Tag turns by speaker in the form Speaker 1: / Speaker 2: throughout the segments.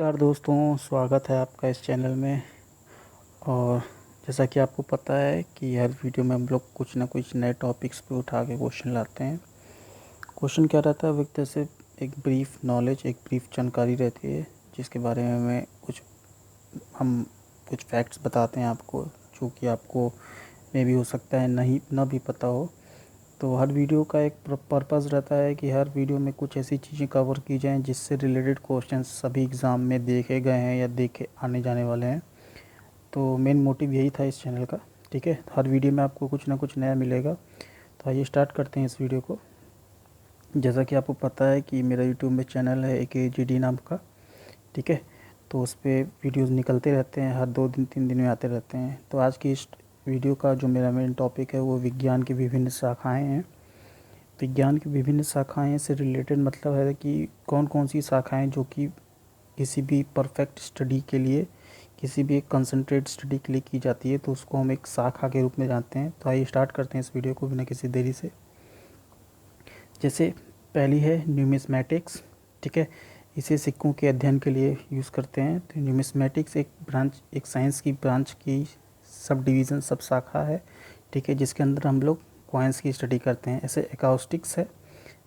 Speaker 1: नमस्कार दोस्तों, स्वागत है आपका इस चैनल में। और जैसा कि आपको पता है कि हर वीडियो में हम लोग कुछ ना कुछ नए टॉपिक्स पे उठा के क्वेश्चन लाते हैं। क्वेश्चन क्या रहता है, व्यक्ति से एक ब्रीफ नॉलेज, एक ब्रीफ जानकारी रहती है जिसके बारे में हम कुछ फैक्ट्स बताते हैं आपको, जो कि आपको मे भी हो सकता है नहीं ना भी पता हो। तो हर वीडियो का एक पर्पज़ रहता है कि हर वीडियो में कुछ ऐसी चीज़ें कवर की जाएं जिससे रिलेटेड क्वेश्चंस सभी एग्ज़ाम में देखे गए हैं या देखे आने जाने वाले हैं। तो मेन मोटिव यही था इस चैनल का। ठीक है, हर वीडियो में आपको कुछ ना कुछ नया मिलेगा। तो आइए स्टार्ट करते हैं इस वीडियो को। जैसा कि आपको पता है कि मेरा यूट्यूब में चैनल है AKGD नाम का। ठीक है, तो उस पर वीडियोज़ निकलते रहते हैं, हर 2 दिन 3 दिन में आते रहते हैं। तो आज की इस वीडियो का जो मेरा मेन टॉपिक है वो विज्ञान की विभिन्न शाखाएँ हैं। विज्ञान की विभिन्न शाखाएं से रिलेटेड मतलब है कि कौन कौन सी शाखाएं जो कि किसी भी परफेक्ट स्टडी के लिए, किसी भी एक कंसंट्रेट स्टडी के लिए की जाती है, तो उसको हम एक शाखा के रूप में जानते हैं। तो आइए स्टार्ट करते हैं इस वीडियो को बिना किसी देरी से। जैसे पहली है न्यूमिस्मैटिक्स। ठीक है, इसे सिक्कों के अध्ययन के लिए यूज़ करते हैं। तो न्यूमिस्मैटिक्स एक साइंस की ब्रांच की सब डिवीज़न, सब शाखा है। ठीक है, जिसके अंदर हम लोग कॉइन्स की स्टडी करते हैं। ऐसे एकाउस्टिक्स है,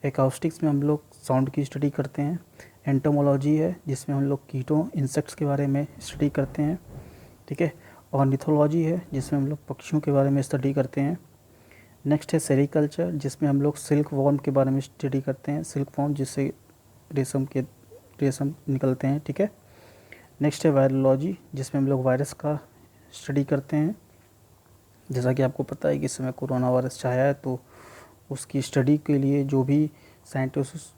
Speaker 1: एकाउस्टिक्स में हम लोग साउंड की स्टडी करते हैं। एंटोमोलॉजी है, जिसमें हम लोग कीटों, इंसेक्ट्स के बारे में स्टडी करते हैं। ठीक है, और मिथोलॉजी है, जिसमें हम लोग पक्षियों के बारे में स्टडी करते हैं। नेक्स्ट है सेरिकल्चर, जिसमें हम लोग सिल्क वॉर्म के बारे में स्टडी करते हैं। सिल्क वॉर्म जिससे रेशम निकलते हैं। ठीक है, नेक्स्ट है वायरोलॉजी, जिसमें हम लोग वायरस का स्टडी करते हैं। जैसा कि आपको पता है कि इस समय कोरोना वायरस छाया है, तो उसकी स्टडी के लिए जो भी साइंटिस्ट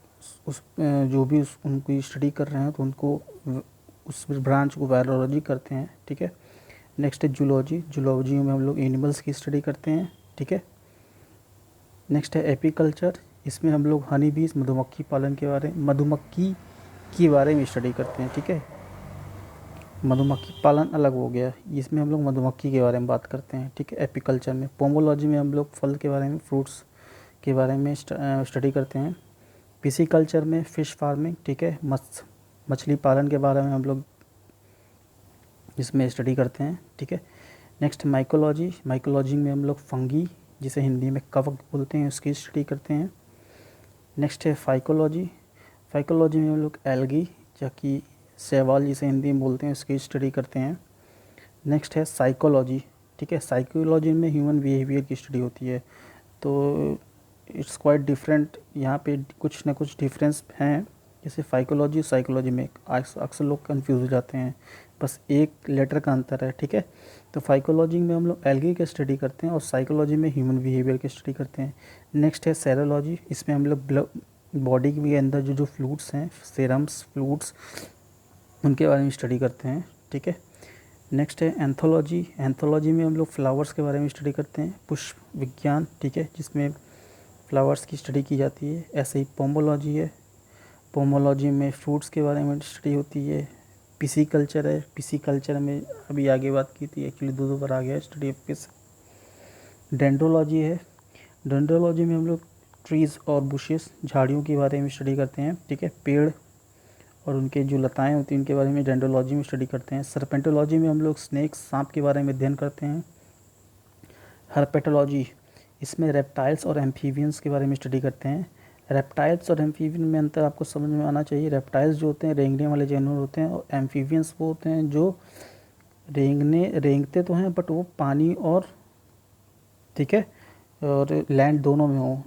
Speaker 1: उनकी स्टडी कर रहे हैं, तो उनको उस ब्रांच को वायरोलॉजी करते हैं। ठीक है, नेक्स्ट है जूलॉजी। जूलॉजी में हम लोग एनिमल्स की स्टडी करते हैं। ठीक है, नेक्स्ट है एपीकल्चर। इसमें हम लोग हनी बीज, मधुमक्खी के बारे में स्टडी करते हैं। ठीक है, मधुमक्खी पालन अलग हो गया, इसमें हम लोग मधुमक्खी के बारे में बात करते हैं। ठीक है, एपीकल्चर में। पोमोलॉजी में हम लोग फल के बारे में, फ्रूट्स के बारे में स्टडी करते हैं। पिसिकल्चर में फ़िश फार्मिंग, ठीक है, मछली पालन के बारे में हम लोग इसमें स्टडी करते हैं। ठीक है, नेक्स्ट माइकोलॉजी। माइकोलॉजी में हम लोग फंगी, जिसे हिंदी में कवक बोलते हैं, उसकी स्टडी करते हैं। नेक्स्ट है फाइकोलॉजी। फाइकोलॉजी में हम लोग एल्गी, जो कि शैवाल जिसे हिंदी में बोलते हैं, उसकी स्टडी करते हैं। नेक्स्ट है साइकोलॉजी। ठीक है, साइकोलॉजी में ह्यूमन बिहेवियर की स्टडी होती है। तो इट्स क्वाइट डिफरेंट, यहाँ पे कुछ ना कुछ डिफरेंस हैं। जैसे फाइकोलॉजी साइकोलॉजी में अक्सर लोग कंफ्यूज हो जाते हैं, बस एक लेटर का अंतर है। ठीक है, तो फाइकोलॉजी में हम लोग एल्गी की स्टडी करते हैं और साइकोलॉजी में ह्यूमन बिहेवियर की स्टडी करते हैं। नेक्स्ट है सेरोलॉजी। इसमें हम लोग बॉडी के अंदर जो फ्लूइड्स हैं, सेरम्स, फ्लूइड्स, उनके बारे में स्टडी करते हैं। ठीक है, नेक्स्ट है एंथोलॉजी। एंथोलॉजी में हम लोग फ्लावर्स के बारे में स्टडी करते हैं, पुष्प विज्ञान। ठीक है, जिसमें फ्लावर्स की स्टडी की जाती है। ऐसे ही पोमोलॉजी है, पोमोलॉजी में फ्रूट्स के बारे में स्टडी होती है। पिसिकल्चर है, पिसिकल्चर में अभी आगे बात की थी, एक्चुअली दो बार आ गया स्टडी ऑफ पिस। डेंड्रोलॉजी है, डेंड्रोलॉजी में हम लोग ट्रीज़ और बुशेस, झाड़ियों के बारे में स्टडी करते हैं। ठीक है, पेड़ और उनके जो लताएं होती हैं उनके बारे में डेंड्रोलॉजी में स्टडी करते हैं। सर्पेंटोलॉजी में हम लोग स्नेक्स, सांप के बारे में अध्ययन करते हैं। हर्पेटोलॉजी, इसमें रेप्टाइल्स और एम्फीबियंस के बारे में स्टडी करते हैं। रेप्टाइल्स और एम्फीबियन में अंतर आपको समझ में आना चाहिए। रेप्टाइल्स जो होते हैं रेंगने वाले जानवर होते हैं, और एम्फीबियंस वो होते हैं जो रेंगते तो हैं बट वो पानी और, ठीक है, और लैंड दोनों में हो,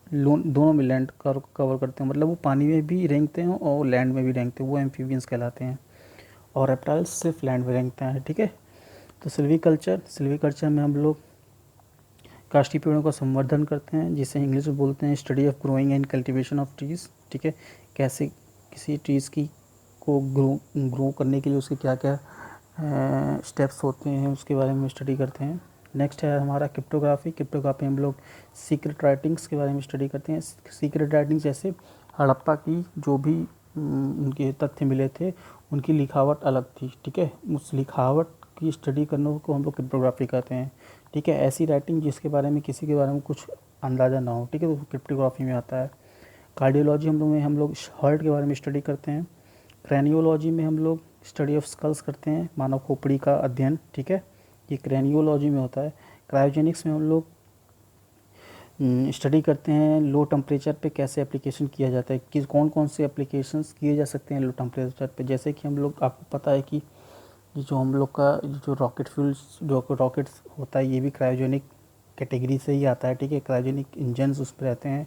Speaker 1: दोनों में लैंड कवर करते हैं, मतलब वो पानी में भी रेंगते हैं और लैंड में भी रेंगते हैं, वो एम्फीबियंस कहलाते हैं। और रेप्टाइल्स सिर्फ लैंड में रेंगते हैं। ठीक है, तो सिल्वीकल्चर में हम लोग काष्ठी पेड़ों का संवर्धन करते हैं, जिसे इंग्लिश में बोलते हैं study of growing and cultivation of trees. ठीक है, कैसे किसी ट्रीज़ को ग्रो करने के लिए उसके क्या क्या स्टेप्स होते हैं, उसके बारे में स्टडी करते हैं। नेक्स्ट है हमारा क्रिप्टोग्राफी हम लोग सीक्रेट राइटिंग्स के बारे में स्टडी करते हैं। सीक्रेट राइटिंग्स जैसे हड़प्पा की जो भी उनके तथ्य मिले थे, उनकी लिखावट अलग थी। ठीक है, उस लिखावट की स्टडी करने को हम लोग क्रिप्टोग्राफी कहते हैं। ठीक है, ऐसी राइटिंग जिसके बारे में किसी के बारे में कुछ अंदाज़ा ना हो, ठीक है, तो क्रिप्टोग्राफी में आता है। कार्डियोलॉजी हम लोग हार्ट के बारे में स्टडी करते हैं। क्रैनियोलॉजी में हम लोग स्टडी ऑफ स्कल्स करते हैं, मानव खोपड़ी का अध्ययन, ठीक है, ये क्रैनियोलॉजी में होता है। क्रायोजेनिक्स में हम लोग स्टडी करते हैं लो टेम्परेचर पे कैसे एप्लीकेशन किया जाता है, कि कौन कौन से एप्लीकेशंस किए जा सकते हैं लो टेम्परेचर पे। जैसे कि हम लोग, आपको पता है कि ये जो हम लोग का जो रॉकेट फ्यूल्स, जो रॉकेट्स होता है, ये भी क्रायोजेनिक कैटेगरी से ही आता है, ठीक है। क्रायोजेनिक इंजन्स उस पर रहते हैं,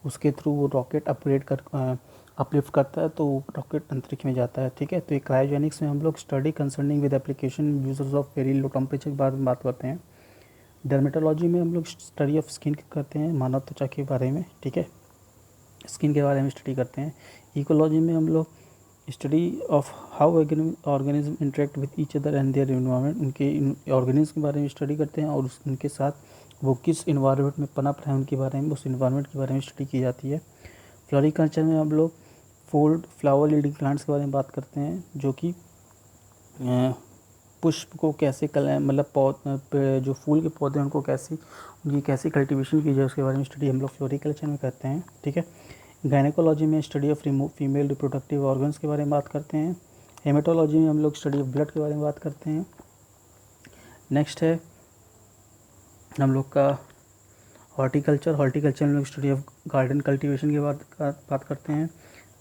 Speaker 1: उसके थ्रू वो रॉकेट अपलिफ्ट करता है, तो रॉकेट अंतरिक्ष में जाता है, ठीक है। तो ये क्रायोजेनिक्स में हम लोग study concerning with application users of very low temperature के बारे में बात करते हैं। डर्मेटोलॉजी में हम लोग स्टडी ऑफ स्किन करते हैं, मानव त्वचा के बारे में, ठीक है, स्किन के बारे में स्टडी करते हैं। इकोलॉजी में हम लोग study of how organism interact with each other and their environment, उनके ऑर्गेनिज्म के बारे में स्टडी करते हैं और उनके साथ वो किस इन्वायरमेंट में पनप रहे हैं उनके बारे में, उस इन्वायरमेंट के बारे में स्टडी की जाती है। फ्लोरिकल्चर में हम लोग फ्लावर यील्डिंग प्लांट्स के बारे में बात करते हैं, जो कि पुष्प को कैसे मतलब जो फूल के पौधे हैं उनको उनकी कैसी कल्टीवेशन की जाए उसके बारे में स्टडी हम लोग फ्लोरिकल्चर में करते हैं, ठीक है। गायनेकोलॉजी में study of female reproductive organs के बारे में बात करते हैं। हेमेटोलॉजी में हम लोग स्टडी ऑफ ब्लड के बारे में बात करते हैं। नेक्स्ट है हम लोग का हॉर्टिकल्चर में लोग स्टडी ऑफ गार्डन कल्टीवेशन की बात करते हैं।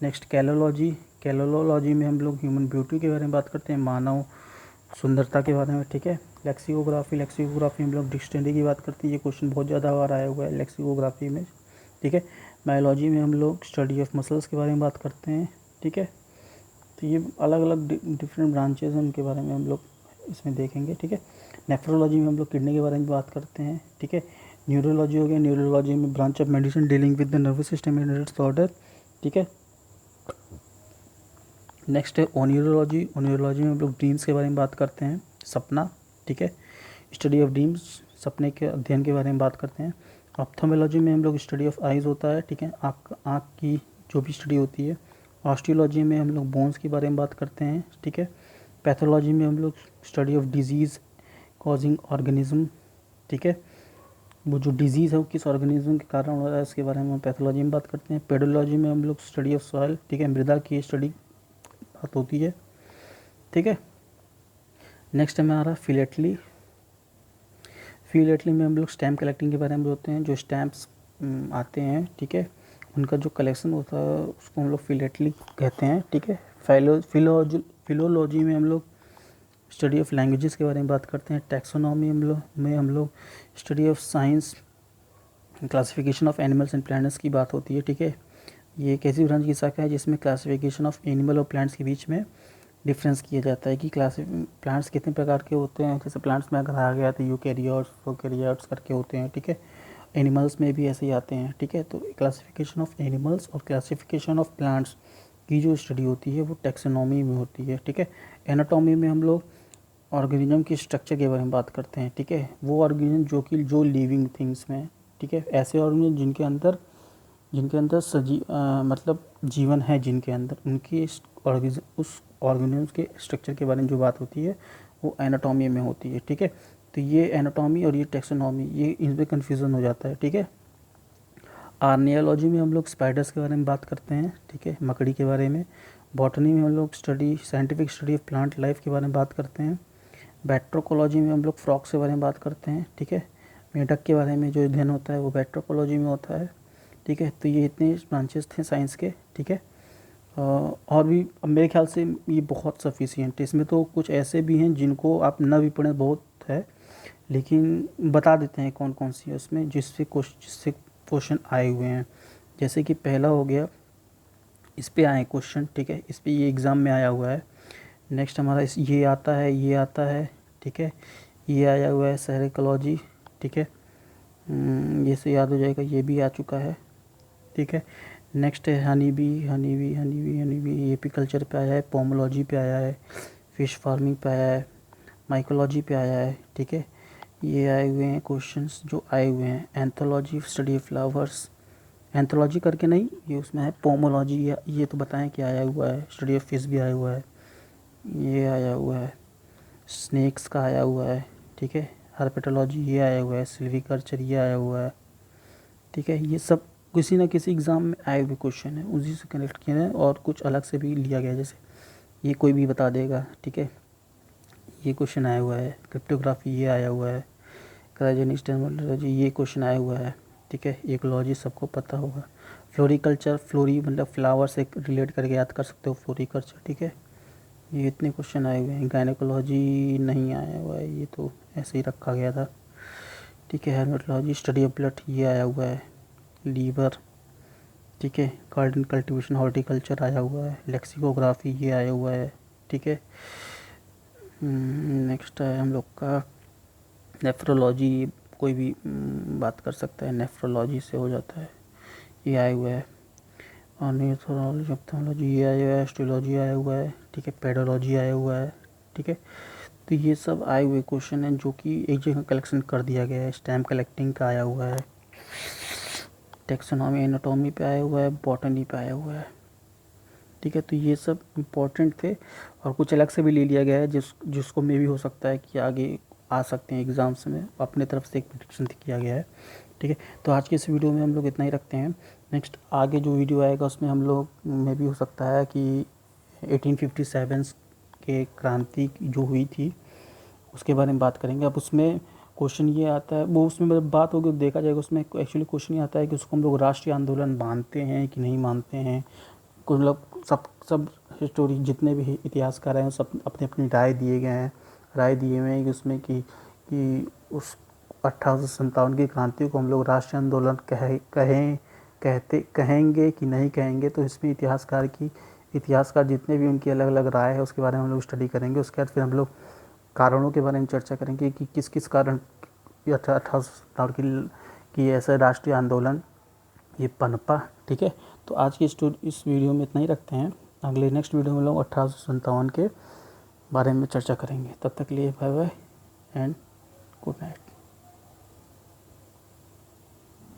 Speaker 1: नेक्स्ट कैलोलॉजी में हम लोग ह्यूमन ब्यूटी के बारे में बात करते हैं, मानव सुंदरता के बारे में, ठीक है। लेक्सिकोग्राफी में हम लोग डिक्शनरी की बात करते हैं, ये क्वेश्चन बहुत ज़्यादा बार आया हुआ है लेक्सिकोग्राफी में, ठीक है। बायोलॉजी में हम लोग स्टडी ऑफ मसल्स के बारे में बात करते हैं, ठीक है। तो ये अलग अलग डिफरेंट ब्रांचेज हैं, उनके बारे में हम लोग इसमें देखेंगे, ठीक है। नेफ्रोलॉजी में हम लोग किडनी के बारे में बात करते हैं, ठीक है। न्यूरोलॉजी हो गया, न्यूरोलॉजी में branch of medicine dealing with the nervous system and disorder, ठीक है। नेक्स्ट है ओनियोलॉजी में हम लोग ड्रीम्स के बारे में बात करते हैं, सपना, ठीक है, स्टडी ऑफ ड्रीम्स, सपने के अध्ययन के बारे में बात करते हैं। ऑप्थोमेलॉजी में हम लोग स्टडी ऑफ आइज़ होता है, ठीक है, आँख की जो भी स्टडी होती है। ऑस्टियोलॉजी में हम लोग बोन्स के बारे में बात करते हैं, ठीक है। पैथोलॉजी में हम लोग study of disease causing organism, ठीक है, वो जो डिजीज़ है वो किस ऑर्गेनिज्म के कारण हो रहा है उसके बारे में हम पैथोलॉजी में बात करते हैं। पेडोलॉजी में हम लोग स्टडी ऑफ सॉइल, ठीक है, मृदा की स्टडी बात होती है, ठीक है। नेक्स्ट है हमारा फिलेटली में हम लोग स्टैम्प कलेक्टिंग के बारे में बोलते हैं, जो स्टैम्प्स आते हैं, ठीक है, उनका जो कलेक्शन होता है उसको हम लोग फिलेटली कहते हैं, ठीक है। फिलोलॉजी में हम लोग स्टडी ऑफ लैंग्वेजेस के बारे में बात करते हैं। टैक्सोनॉमी में हम लोग study of science classification of animals and plants की बात होती है, ठीक है। ये एक ऐसी ब्रांच की शाखा है जिसमें क्लासिफिकेशन ऑफ एनिमल और प्लांट्स के बीच में डिफरेंस किया जाता है कि प्लांट्स कितने प्रकार के होते हैं। जैसे प्लांट्स में अगर आ गया तो यूकैरियोट्स प्रोकैरियोट्स करके होते हैं, ठीक है। एनिमल्स में भी ऐसे ही आते हैं, ठीक है। तो क्लासिफिकेशन ऑफ एनिमल्स और क्लासिफिकेशन ऑफ प्लांट्स की जो स्टडी होती है वो टैक्सोनॉमी में होती है, ठीक है। एनाटॉमी में हम लोग ऑर्गेनिज्म की स्ट्रक्चर के बारे में बात करते हैं, ठीक है। वो ऑर्गेनिज्म जो लिविंग थिंग्स में, ठीक है, ऐसे ऑर्गेनिज्म जिनके अंदर मतलब जीवन है, जिनके अंदर उनकी उस ऑर्गेनिज्म के स्ट्रक्चर के बारे में जो बात होती है वो एनाटॉमी में होती है, ठीक है। तो ये एनाटॉमी और ये टैक्सोनॉमी, ये इनमें कन्फ्यूज़न हो जाता है, ठीक है। आर्नियोलॉजी में हम लोग स्पाइडर्स के बारे में बात करते हैं, ठीक है, मकड़ी के बारे में। बॉटनी में हम लोग scientific study of plant life के बारे में बात करते हैं। बैट्रोकोलॉजी में हम लोग फ्रॉक्स के बारे में बात करते हैं, ठीक है। मेढक के बारे में जो अध्ययन होता है वो बैट्रोकोलॉजी में होता है, ठीक है। तो ये इतने ब्रांचेस थे साइंस के, ठीक है। और भी अब मेरे ख्याल से ये बहुत सफिशिएंट है। इसमें तो कुछ ऐसे भी हैं जिनको आप न भी पढ़ें बहुत है, लेकिन बता देते हैं कौन कौन सी है उसमें जिससे क्वेश्चन आए हुए हैं। जैसे कि पहला हो गया, इस पे आए क्वेश्चन, ठीक है, इस पे ये एग्ज़ाम में आया हुआ है। नेक्स्ट हमारा ये आता है, ठीक है, ये आया हुआ है सेरिकोलॉजी, ठीक है, ये से याद हो जाएगा, ये भी आ चुका है, ठीक है। नेक्स्ट है हनी बी एपीकल्चर पे आया है, पोमोलॉजी पे आया है, फिश फार्मिंग पे आया है, माइकोलॉजी पे आया है, ठीक है। ये आए हुए हैं क्वेश्चंस जो आए हुए हैं। Anthology study of flowers, anthology करके नहीं, ये उसमें है पोमोलॉजी, ये तो बताएं कि आया हुआ है। स्टडी ऑफ फिश भी आया हुआ है, ये आया हुआ है, स्नेक्स का आया हुआ है, ठीक है। हर्पेटोलॉजी ये आया हुआ है, सिल्वीकल्चर ये आया हुआ है, ठीक है। ये सब किसी न किसी एग्ज़ाम में आए हुए क्वेश्चन है, उसी से कनेक्ट किए हैं और कुछ अलग से भी लिया गया है। जैसे ये कोई भी बता देगा, ठीक है। ये क्वेश्चन आया हुआ है। क्रिप्टोग्राफी ये आया हुआ है। क्रायोजेनिक टेक्नोलॉजी ये क्वेश्चन आया हुआ है, ठीक है। इकोलॉजी सबको पता होगा। फ्लोरिकल्चर, फ्लोरी मतलब फ्लावर से रिलेट करके याद कर सकते हो, फ्लोरिकल्चर, ठीक है। ये इतने क्वेश्चन आए हुए हैं। गायनेकोलॉजी नहीं आया हुआ है, ये तो ऐसे ही रखा गया था, ठीक है। हेर्मेटोलॉजी, स्टडी ऑफ ब्लड ये आया हुआ है। लीवर, ठीक है। गार्डन कल्टीवेशन, हॉर्टिकल्चर आया हुआ है। लेक्सिकोग्राफी ये आया हुआ है, ठीक है। नेक्स्ट है हम लोग का नेफ्रोलॉजी, कोई भी बात कर सकता है, नेफ्रोलॉजी से हो जाता है, ये आया हुआ है। और न्यूरोलॉजी, ऑप्थेल्मोलॉजी ये आया हुआ है। एस्ट्रोलॉजी आया हुआ है, ठीक है। पेडोलॉजी आया हुआ है, ठीक है। तो ये सब आए हुए क्वेश्चन हैं जो कि एक जगह कलेक्शन कर दिया गया है। स्टैम्प कलेक्टिंग का आया हुआ है। टेक्सोनॉमी, एनाटॉमी पे आया हुआ है। बॉटनी पे आया हुआ है, ठीक है। तो ये सब इम्पोर्टेंट थे और कुछ अलग से भी ले लिया गया है जिसको मे भी हो सकता है कि आगे आ सकते हैं एग्ज़ाम्स में। अपने तरफ से एक प्रेडिक्शन किया गया है, ठीक है। तो आज के इस वीडियो में हम लोग इतना ही रखते हैं। नेक्स्ट आगे जो वीडियो आएगा उसमें हम लोग में भी हो सकता है कि 1857 के क्रांति जो हुई थी उसके बारे में बात करेंगे। अब उसमें क्वेश्चन ये आता है, वो उसमें मतलब बात होगी, देखा जाएगा उसमें एक्चुअली क्वेश्चन ये आता है कि उसको हम लोग राष्ट्रीय आंदोलन मानते हैं कि नहीं मानते हैं। कुछ लोग सब हिस्टोरी जितने भी इतिहासकार हैं सब अपनी अपनी राय दिए हुए हैं कि उसमें कि उस 1857 की क्रांति को हम लोग राष्ट्रीय आंदोलन कहेंगे कि नहीं कहेंगे। तो इसमें इतिहासकार जितने भी उनकी अलग अलग राय है उसके बारे में हम लोग स्टडी करेंगे। उसके बाद फिर हम लोग कारणों के बारे में चर्चा करेंगे कि किस किस कारण 1857 की ऐसा राष्ट्रीय आंदोलन ये पनपा, ठीक है। तो आज की इस वीडियो में इतना ही रखते हैं। अगले नेक्स्ट वीडियो में लोग 1857 के बारे में चर्चा करेंगे। तब तक के लिए bye bye and good night.